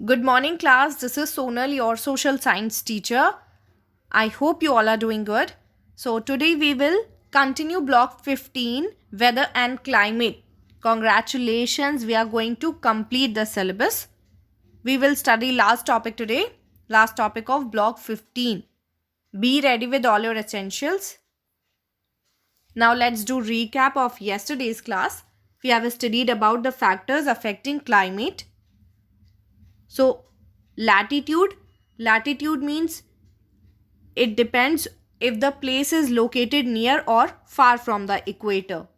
Good morning, class. This is Sonal, your social science teacher. I hope you all are doing good. So, today we will continue block 15 weather and climate. Congratulations, we are going to complete the syllabus. We will study last topic today, last topic of block 15. Be ready with all your essentials. Now, let's do recap of yesterday's class. We have studied about the factors affecting climate. So, latitude means it depends if the place is located near or far from the equator.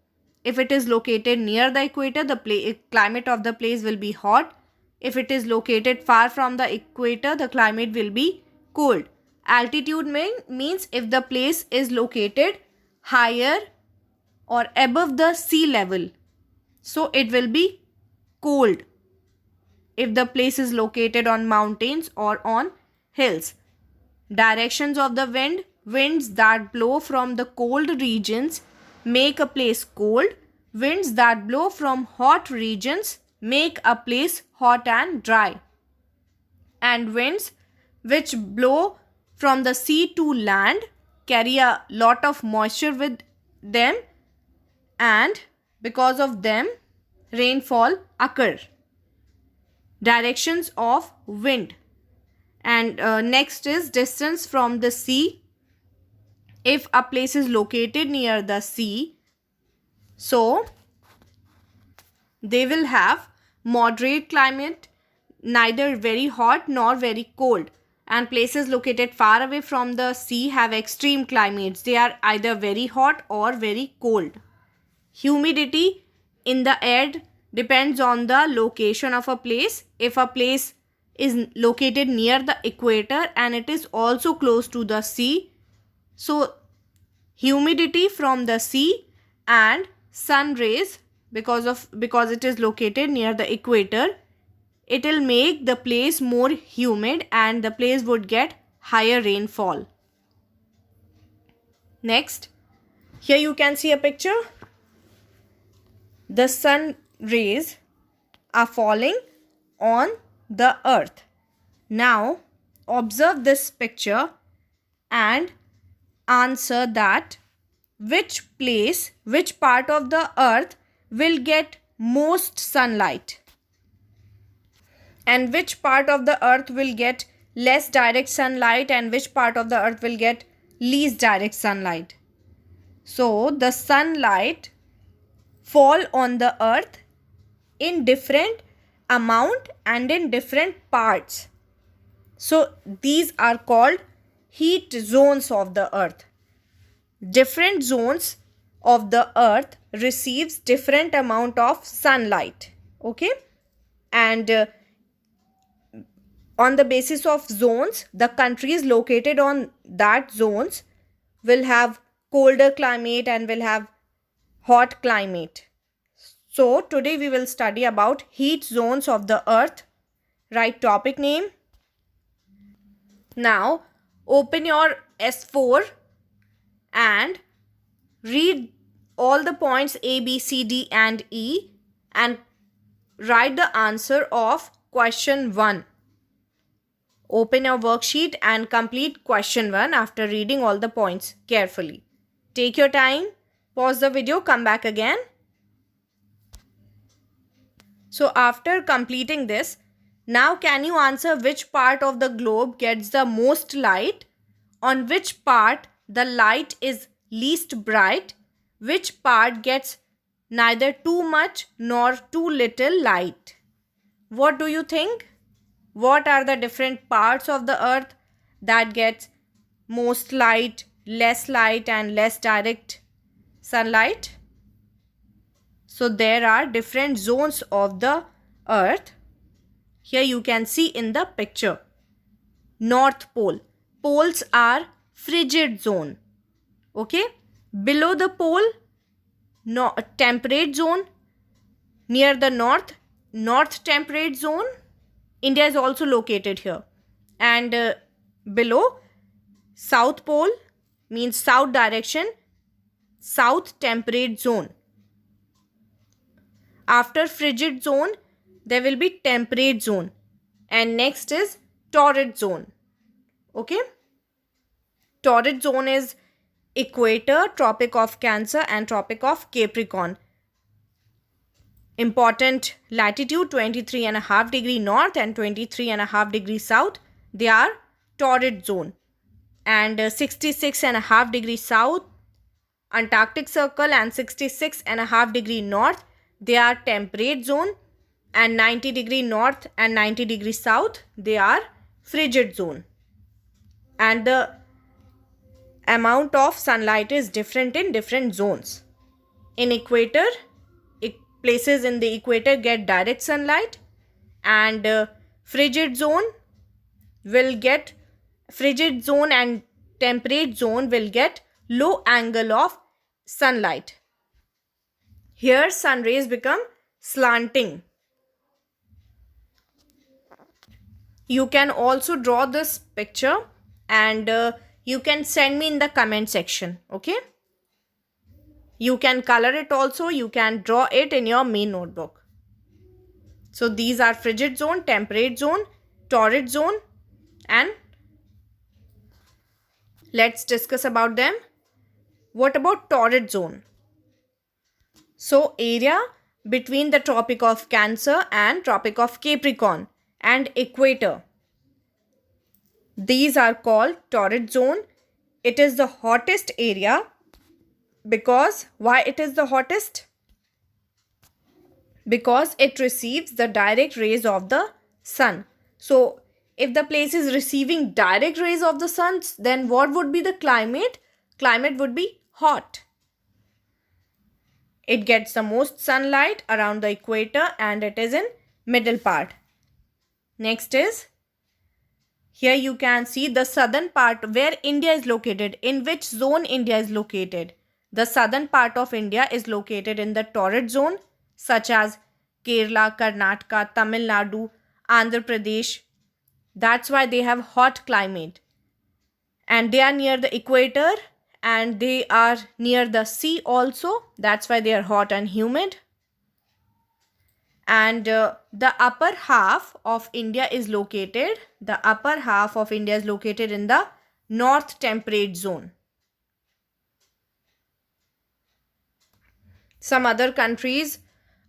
If it is located near the equator, the climate of the place will be hot. If it is located far from the equator, the climate will be cold. Altitude means if the place is located higher or above the sea level, so it will be cold. If the place is located on mountains or on hills. Directions of the wind. Winds that blow from the cold regions make a place cold. Winds that blow from hot regions make a place hot and dry. And winds which blow from the sea to land carry a lot of moisture with them, and because of them rainfall occur. Directions of wind. And next is distance from the sea. If a place is located near the sea, so they will have moderate climate, neither very hot nor very cold. And places located far away from the sea have extreme climates. They are either very hot or very cold. Humidity in the air depends on the location of a place. If a place is located near the equator and it is also close to the sea, so humidity from the sea and sun rays, because it is located near the equator, it will make the place more humid and the place would get higher rainfall. Next, here you can see a picture. The sun rays are falling on the earth. Now, observe this picture and answer that which part of the earth will get most sunlight and which part of the earth will get less direct sunlight and which part of the earth will get least direct sunlight. So, the sunlight fall on the earth in different amount and in different parts. So these are called heat zones of the earth. Different zones of the earth receives different amount of sunlight. Okay, and on the basis of zones, the countries located on that zones will have colder climate and will have hot climate. So today we will study about heat zones of the earth. Write topic name. Now open your S4 and read all the points A, B, C, D and E and write the answer of question 1. Open your worksheet and complete question 1 after reading all the points carefully. Take your time, pause the video, come back again. So after completing this, now can you answer which part of the globe gets the most light, on which part the light is least bright, which part gets neither too much nor too little light? What do you think? What are the different parts of the earth that gets most light, less light and less direct sunlight? So there are different zones of the earth. Here you can see in the picture. North Pole. Poles are frigid zone. Okay. Below the pole, temperate zone. Near the north temperate zone. India is also located here. And below, South Pole means south direction, south temperate zone. After frigid zone, there will be temperate zone. And next is Torrid Zone. Okay. Torrid Zone is equator, Tropic of Cancer and Tropic of Capricorn. Important latitude 23.5 degree north and 23.5 degree south. They are Torrid Zone. And 66.5 degree south, Antarctic Circle, and 66.5 degree north, they are Temperate Zone. And 90 degree north and 90 degree south, they are Frigid Zone. And the amount of sunlight is different in different zones. In equator, places in the equator get direct sunlight, and frigid zone and temperate zone will get low angle of sunlight. Here sun rays become slanting. You can also draw this picture, and you can send me in the comment section. Okay, you can color it also, you can draw it in your main notebook. So these are frigid zone, temperate zone, torrid zone, and let's discuss about them. What about torrid zone? So area between the Tropic of Cancer and Tropic of Capricorn and equator. These are called torrid zone. It is the hottest area. Because why it is the hottest? Because it receives the direct rays of the sun. So if the place is receiving direct rays of the sun, then what would be the climate? Climate would be hot. It gets the most sunlight around the equator, and it is in middle part. Next is, here you can see the southern part where India is located, in which zone India is located. The southern part of India is located in the torrid zone, such as Kerala, Karnataka, Tamil Nadu, Andhra Pradesh. That's why they have hot climate. And they are near the equator, and they are near the sea also. That's why they are hot and humid. And the upper half of India is located in the north temperate zone. Some other countries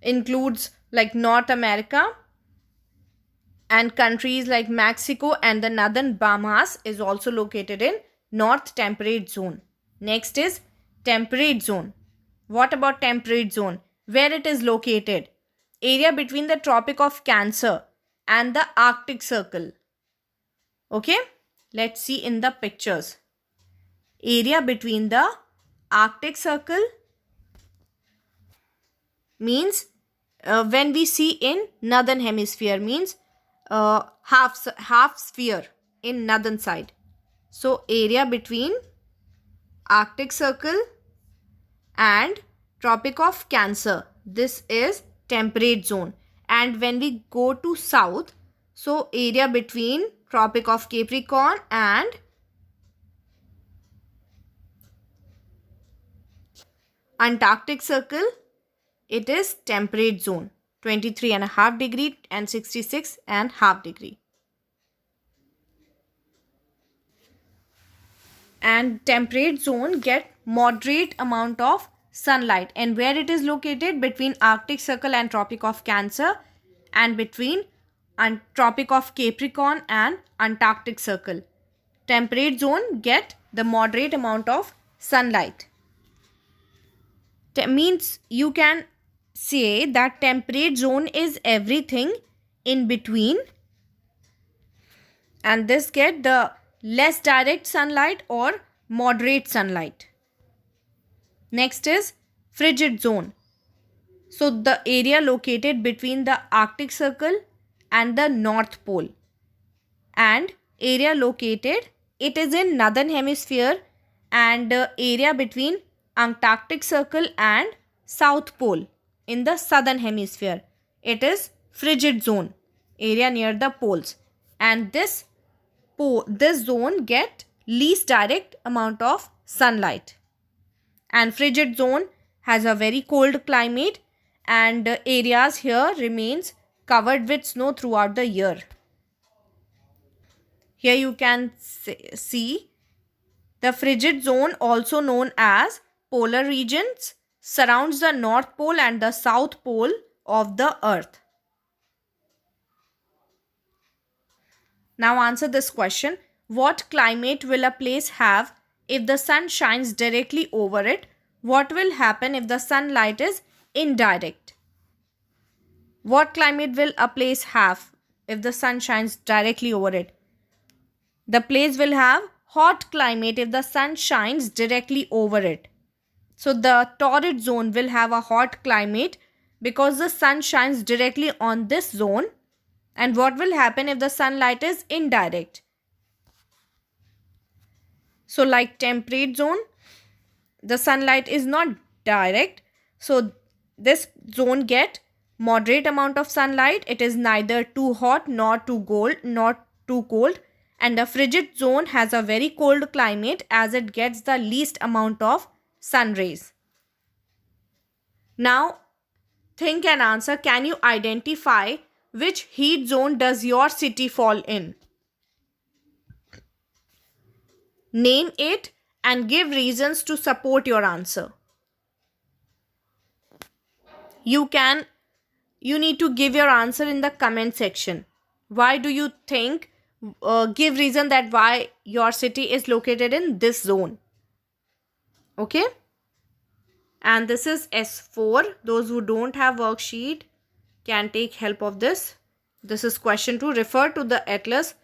includes like North America, and countries like Mexico and the northern Bahamas is also located in north temperate zone. Next is temperate zone. What about temperate zone? Where it is located? Area between the Tropic of Cancer and the Arctic Circle. Okay, let's see in the pictures. Area between the Arctic Circle means when we see in northern hemisphere, means half sphere in northern side. So area between Arctic Circle and Tropic of Cancer, this is temperate zone. And when we go to south, so area between Tropic of Capricorn and Antarctic Circle, it is temperate zone, 23.5 degree and 66.5 degree. And temperate zone get moderate amount of sunlight, and where it is located? Between Arctic Circle and Tropic of Cancer, and between Tropic of Capricorn and Antarctic Circle. Temperate zone get the moderate amount of sunlight. Means you can say that temperate zone is everything in between, and this get the less direct sunlight or moderate sunlight. Next is frigid zone. So the area located between the Arctic Circle and the North Pole, and area located, it is in northern hemisphere, and area between Antarctic Circle and South Pole in the southern hemisphere, it is frigid zone, area near the poles. And this zone get least direct amount of sunlight. And frigid zone has a very cold climate, and areas here remains covered with snow throughout the year. Here you can see the frigid zone, also known as polar regions, surrounds the North Pole and the South Pole of the Earth. Now answer this question. What climate will a place have if the sun shines directly over it? What will happen if the sunlight is indirect? What climate will a place have if the sun shines directly over it? The place will have hot climate if the sun shines directly over it. So the torrid zone will have a hot climate because the sun shines directly on this zone. And what will happen if the sunlight is indirect? So like temperate zone, the sunlight is not direct. So this zone get moderate amount of sunlight. It is neither too hot nor too cold. And the frigid zone has a very cold climate as it gets the least amount of sun rays. Now think and answer. Can you identify which heat zone does your city fall in? Name it and give reasons to support your answer. You need to give your answer in the comment section. Why do you think? Give reason that why your city is located in this zone. Okay. And this is S4. Those who don't have worksheet can take help of this. This is question 2. Refer to the atlas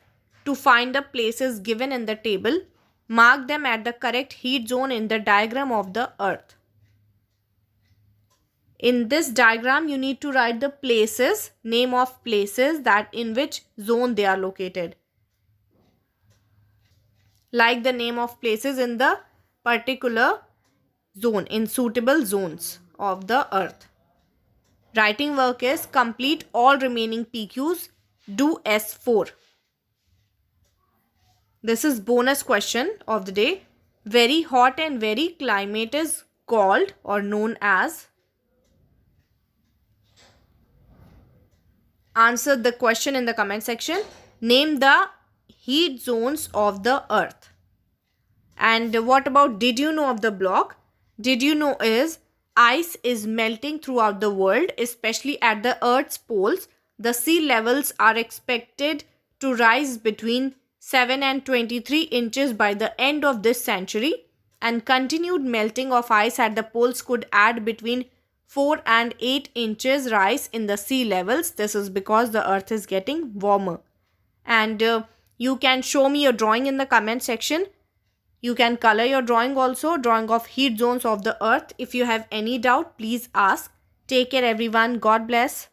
to find the places given in the table. Mark them at the correct heat zone in the diagram of the Earth. In this diagram, you need to write the places, name of places that in which zone they are located. Like the name of places in the particular zone, in suitable zones of the Earth. Writing work is complete all remaining PQs. Do S4. This is bonus question of the day. Very hot and very climate is called or known as. Answer the question in the comment section. Name the heat zones of the Earth. And what about did you know of the block? Did you know is ice is melting throughout the world, especially at the Earth's poles. The sea levels are expected to rise between 7 and 23 inches by the end of this century, and continued melting of ice at the poles could add between 4 and 8 inches rise in the sea levels. This is because the Earth is getting warmer. And you can show me your drawing in the comment section. You can color your drawing also, drawing of heat zones of the Earth. If you have any doubt, please ask. Take care everyone. God bless.